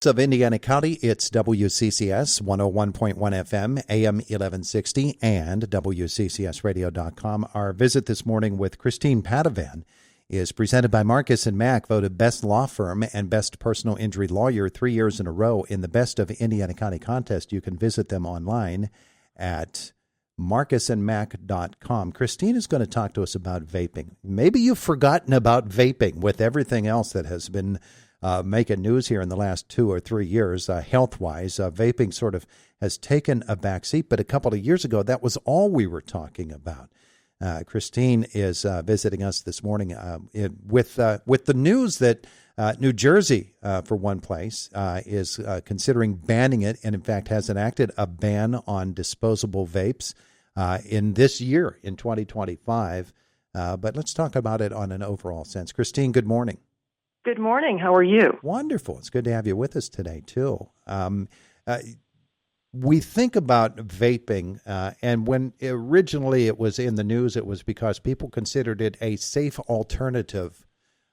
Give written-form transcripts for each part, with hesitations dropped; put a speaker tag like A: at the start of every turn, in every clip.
A: Of Indiana County, it's WCCS 101.1 FM, AM 1160, and WCCSradio.com. Our visit this morning with Christine Padovan is presented by Marcus & Mack, voted Best Law Firm and Best Personal Injury Lawyer 3 years in a row in the Best of Indiana County contest. You can visit them online at marcusandmack.com. Christine is going to talk to us about vaping. Maybe you've forgotten about vaping with everything else that has been making news here in the last 2 or 3 years, health-wise. Vaping sort of has taken a backseat, but a couple of years ago, that was all we were talking about. Christine is visiting us this morning with the news that New Jersey, for one place, is considering banning it, and in fact has enacted a ban on disposable vapes in this year, in 2025. But let's talk about it on an overall sense. Christine, good morning.
B: Good morning. How are you?
A: Wonderful. It's good to have you with us today, too. We think about vaping, and when originally it was in the news, it was because people considered it a safe alternative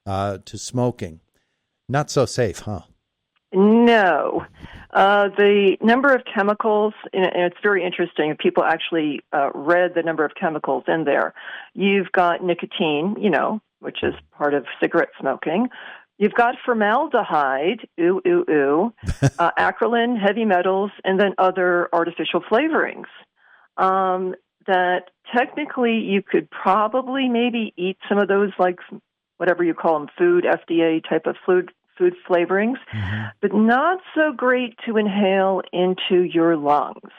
A: to smoking. Not so safe, huh?
B: No. The number of chemicals, and it's very interesting, if people actually read the number of chemicals in there. You've got nicotine, which is part of cigarette smoking. You've got formaldehyde, acrolein, heavy metals, and then other artificial flavorings. That technically you could probably maybe eat some of those, like whatever you call them, food, FDA type of food flavorings, but not so great to inhale into your lungs.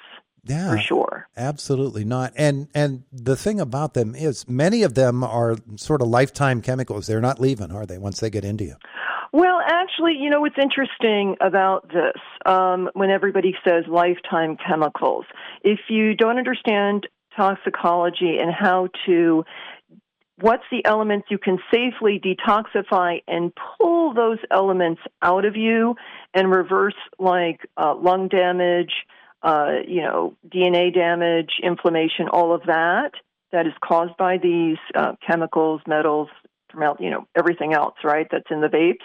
A: Yeah,
B: for sure.
A: Absolutely not. And the thing about them is many of them are sort of lifetime chemicals. They're not leaving, are they, once they get into you?
B: Well, actually, what's interesting about this, when everybody says lifetime chemicals, if you don't understand toxicology and what's the elements you can safely detoxify and pull those elements out of you and reverse, like lung damage, DNA damage, inflammation, all of that is caused by these chemicals, metals, everything else, right, that's in the vapes.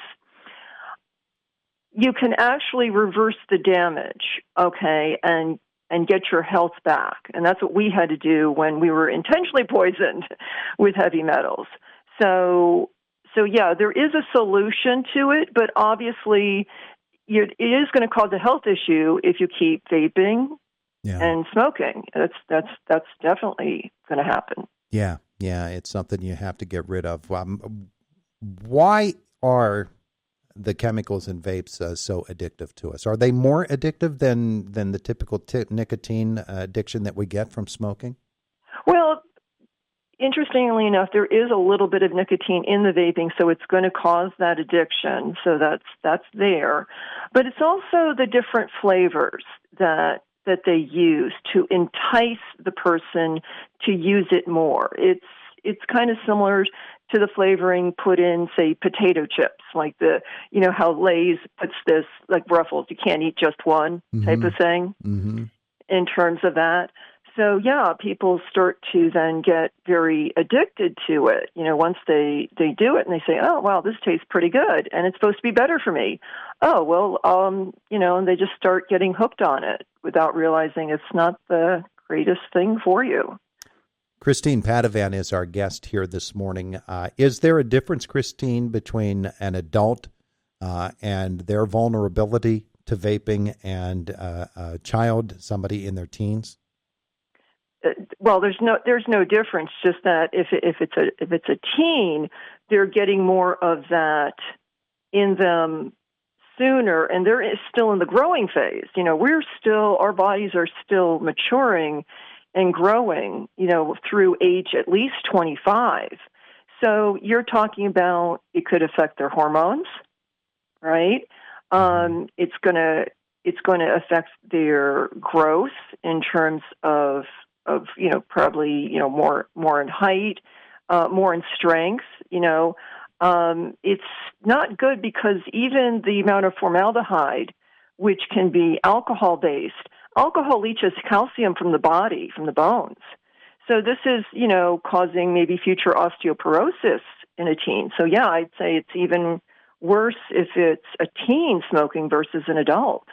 B: You can actually reverse the damage, okay, and get your health back. And that's what we had to do when we were intentionally poisoned with heavy metals. So yeah, there is a solution to it, but obviously it is going to cause a health issue if you keep vaping and smoking. That's definitely going to happen.
A: Yeah, it's something you have to get rid of. Why are the chemicals in vapes so addictive to us? Are they more addictive than the typical nicotine addiction that we get from smoking?
B: Well, interestingly enough, there is a little bit of nicotine in the vaping, so it's going to cause that addiction. So that's there. But it's also the different flavors that they use to entice the person to use it more. It's kind of similar to the flavoring put in, say, potato chips, like how Lay's puts this, like Ruffles, you can't eat just one type of thing in terms of that. So, yeah, people start to then get very addicted to it, once they do it and they say, oh, wow, this tastes pretty good and it's supposed to be better for me. Oh, well, and they just start getting hooked on it without realizing it's not the greatest thing for you.
A: Christine Padovan is our guest here this morning. Is there a difference, Christine, between an adult and their vulnerability to vaping and a child, somebody in their teens?
B: Well, there's no difference. Just that if it's a teen, they're getting more of that in them sooner, and they're still in the growing phase. Our bodies are still maturing and growing, through age at least 25. So you're talking about it could affect their hormones, right? It's going to affect their growth in terms of probably more in height, more in strength. It's not good because even the amount of formaldehyde, which can be alcohol-based, alcohol leaches calcium from the body, from the bones. So this is, causing maybe future osteoporosis in a teen. So yeah, I'd say it's even worse if it's a teen smoking versus an adult.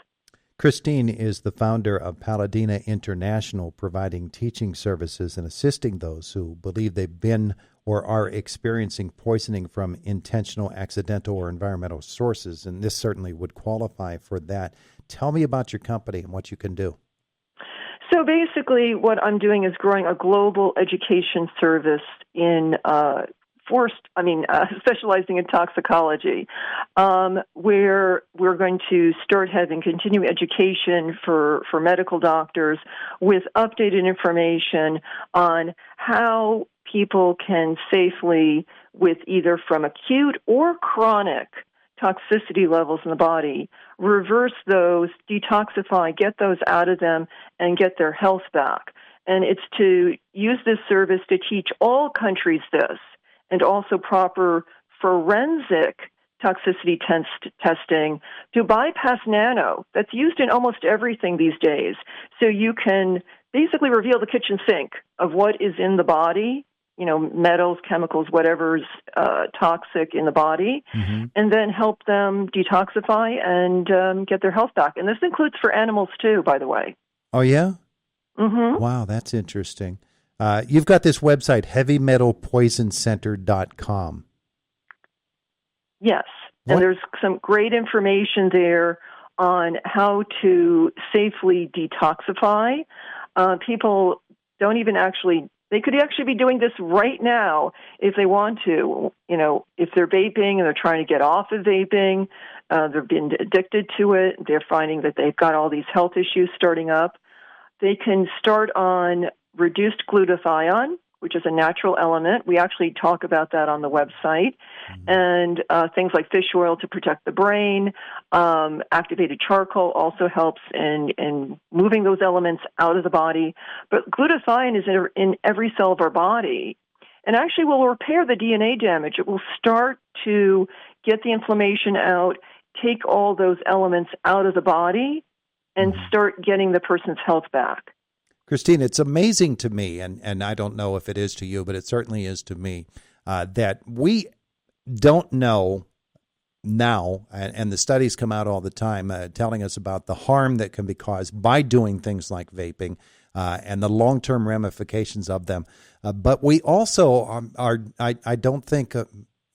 A: Christine is the founder of Paladina International, providing teaching services and assisting those who believe they've been or are experiencing poisoning from intentional, accidental, or environmental sources, and this certainly would qualify for that. Tell me about your company and what you can do.
B: So basically what I'm doing is growing a global education service in specializing in toxicology, where we're going to start having continuing education for medical doctors with updated information on how people can safely, with either from acute or chronic toxicity levels in the body, reverse those, detoxify, get those out of them, and get their health back. And it's to use this service to teach all countries this, and also proper forensic toxicity testing to bypass nano. That's used in almost everything these days. So you can basically reveal the kitchen sink of what is in the body, metals, chemicals, whatever's toxic in the body, and then help them detoxify and get their health back. And this includes for animals too, by the way.
A: Oh, yeah?
B: Mm-hmm.
A: Wow, that's interesting. You've got this website, heavymetalpoisoncenter.com.
B: Yes, and there's some great information there on how to safely detoxify. People don't even they could actually be doing this right now if they want to. If they're vaping and they're trying to get off of vaping, they've been addicted to it, they're finding that they've got all these health issues starting up. They can start on reduced glutathione, which is a natural element. We actually talk about that on the website. And things like fish oil to protect the brain. Activated charcoal also helps in moving those elements out of the body. But glutathione is in every cell of our body, and actually will repair the DNA damage. It will start to get the inflammation out, take all those elements out of the body, and start getting the person's health back.
A: Christine, it's amazing to me, and I don't know if it is to you, but it certainly is to me, that we don't know now, and the studies come out all the time telling us about the harm that can be caused by doing things like vaping and the long-term ramifications of them. But we also I don't think,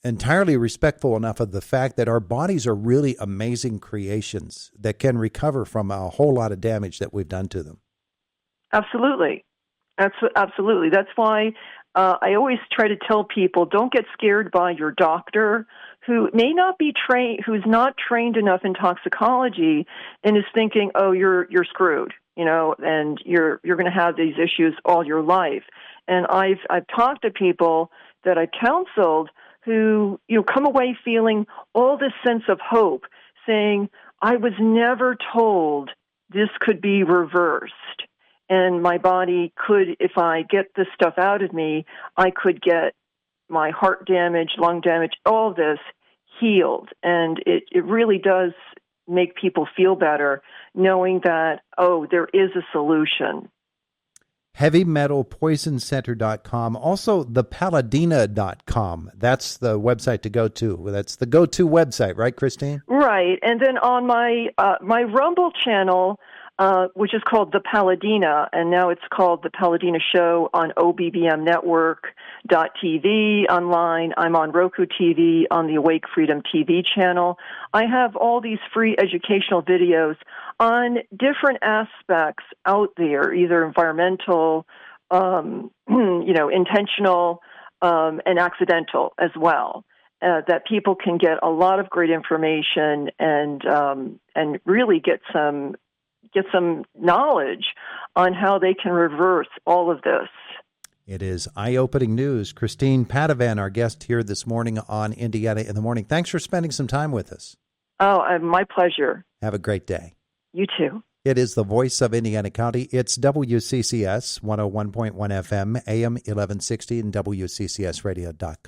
A: entirely respectful enough of the fact that our bodies are really amazing creations that can recover from a whole lot of damage that we've done to them.
B: Absolutely. Absolutely. That's why I always try to tell people, don't get scared by your doctor who may not be trained, who's not trained enough in toxicology and is thinking, oh, you're screwed, and you're going to have these issues all your life. And I've talked to people that I counseled who, come away feeling all this sense of hope, saying, I was never told this could be reversed. And my body could, if I get this stuff out of me, I could get my heart damage, lung damage, all of this healed. And it really does make people feel better knowing that, there is a solution.
A: HeavyMetalPoisonCenter.com. Also, thepaladina.com. That's the website to go to. That's the go-to website, right, Christine?
B: Right. And then on my Rumble channel, which is called The Paladina, and now it's called The Paladina Show on OBBMnetwork.tv online. I'm on Roku TV on the Awake Freedom TV channel. I have all these free educational videos on different aspects out there, either environmental, intentional, and accidental as well. That people can get a lot of great information and really get some knowledge on how they can reverse all of this.
A: It is eye-opening news. Christine Padovan, our guest here this morning on Indiana in the Morning. Thanks for spending some time with us.
B: Oh, my pleasure.
A: Have a great day.
B: You too.
A: It is the voice of Indiana County. It's WCCS 101.1 FM, AM 1160, and WCCSradio.com.